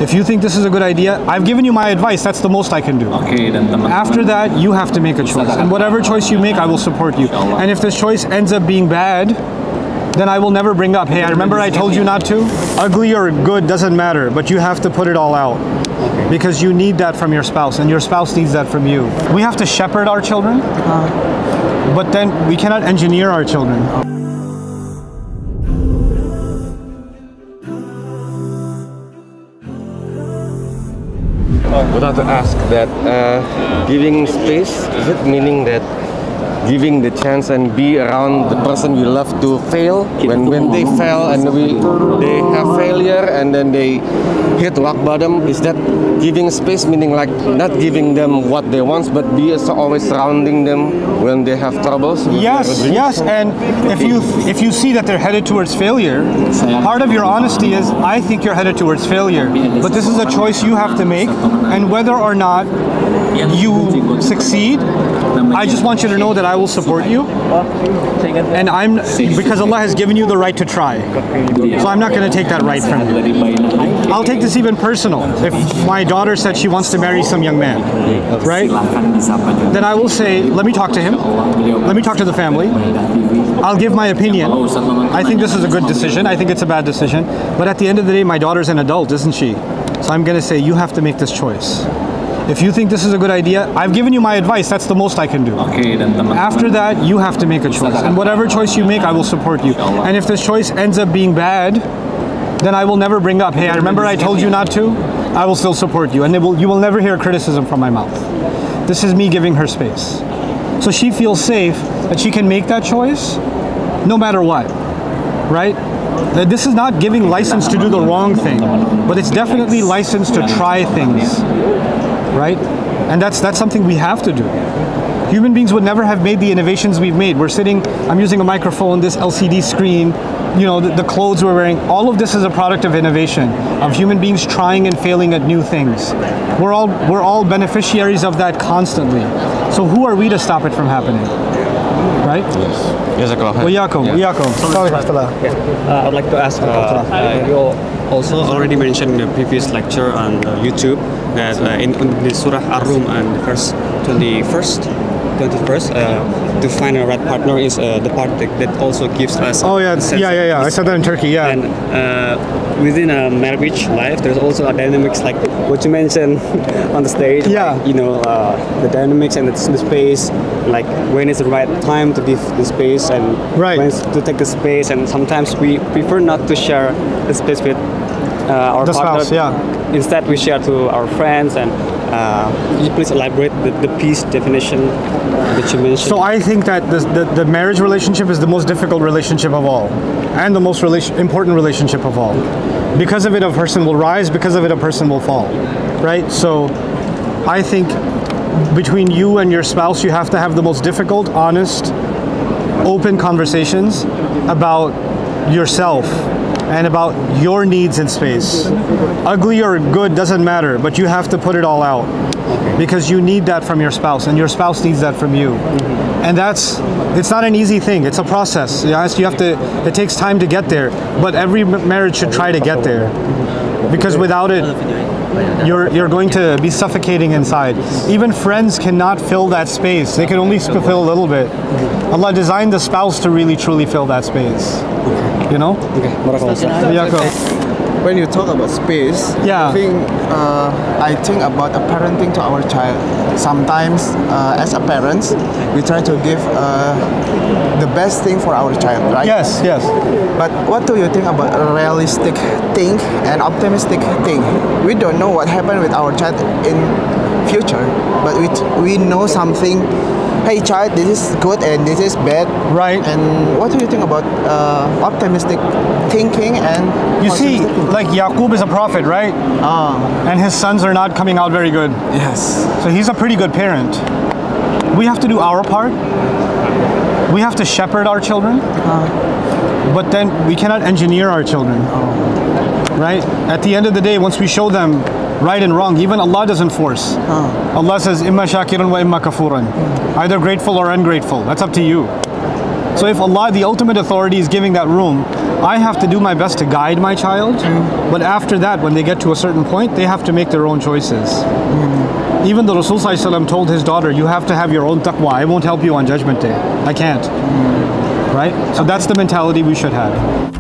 If you think this is a good idea, I've given you my advice. That's the most I can do. After that, you have to make a choice. And whatever choice you make, I will support you. And if this choice ends up being bad, then I will never bring up, hey, I remember I told you not to? Ugly or good doesn't matter, but you have to put it all out. Because you need that from your spouse, and your spouse needs that from you. We have to shepherd our children, but then we cannot engineer our children. I would like to ask that giving space, is it meaning that giving the chance and be around the person we love to fail when they fail and they have failure and then they hit rock bottom? Is that giving space, meaning like not giving them what they want, but be always surrounding them when they have troubles? Yes, and if you see that they're headed towards failure, part of your honesty is, I think you're headed towards failure, but this is a choice you have to make, and whether or not you succeed, I just want you to know that I will support you, and because Allah has given you the right to try, so I'm not going to take that right from you. I'll take this even personal. If my daughter said she wants to marry some young man, right, then I will say, let me talk to him, let me talk to the family, I'll give my opinion. I think this is a good decision, I think it's a bad decision, but at the end of the day, my daughter's an adult, isn't she? So I'm going to say, you have to make this choice. If you think this is a good idea, I've given you my advice. That's the most I can do. After that, you have to make a choice. And whatever choice you make, I will support you. And if this choice ends up being bad, then I will never bring up, hey, I remember I told you not to? I will still support you. And you will never hear criticism from my mouth. This is me giving her space. So she feels safe that she can make that choice no matter what, right? That this is not giving license to do the wrong thing, but it's definitely license to try things. Right? And that's something we have to do. Human beings would never have made the innovations we've made. We're sitting, I'm using a microphone, this LCD screen, you know, the clothes we're wearing. All of this is a product of innovation, of human beings trying and failing at new things. We're all beneficiaries of that constantly. So who are we to stop it from happening? Right? Yes. I'd like to ask, you also already mentioned in the previous lecture on YouTube that in the Surah Ar-Rum and verse 21st, to find a right partner is the part that also gives us. Oh yeah, I said that in Turkey, yeah. And within a marriage life, there's also a dynamics like what you mentioned on the stage. Yeah. Like, you know, the dynamics and the space, like when is the right time to give the space and when to take the space, and sometimes we prefer not to share the space with our partner. Spouse, yeah. Instead, we share to our friends. And could you please elaborate the peace definition that you mentioned? So I think that the marriage relationship is the most difficult relationship of all, and the most important relationship of all. Because of it, a person will rise. Because of it, a person will fall. Right? So I think between you and your spouse, you have to have the most difficult, honest, open conversations about yourself and about your needs in space. Ugly or good doesn't matter, but you have to put it all out. Because you need that from your spouse, and your spouse needs that from you. And it's not an easy thing, it's a process. Yes, it takes time to get there, but every marriage should try to get there. Because without it, you're going to be suffocating inside. Even friends cannot fill that space. They can only fulfill a little bit. Allah designed the spouse to really truly fill that space. You know? When you talk about space, yeah. I think about parenting to our child. Sometimes, as a parents, we try to give the best thing for our child, right? Yes. But what do you think about a realistic thing and optimistic thing? We don't know what happened with our child in future, but we know something. Hey child, this is good and this is bad. Right. And what do you think about optimistic thinking and... You see, like Yaqub is a prophet, right? And his sons are not coming out very good. Yes. So he's a pretty good parent. We have to do our part. We have to shepherd our children. But then we cannot engineer our children. Right? At the end of the day, once we show them right and wrong, even Allah doesn't force. Allah says, "Imma shakiran wa imma kafuran." Either grateful or ungrateful. That's up to you. So if Allah, the ultimate authority, is giving that room, I have to do my best to guide my child, but after that, when they get to a certain point, they have to make their own choices. Even the Rasul Sallallahu Alaihi Wasallam told his daughter, you have to have your own taqwa. I won't help you on Judgment Day. I can't. Right? So that's the mentality we should have.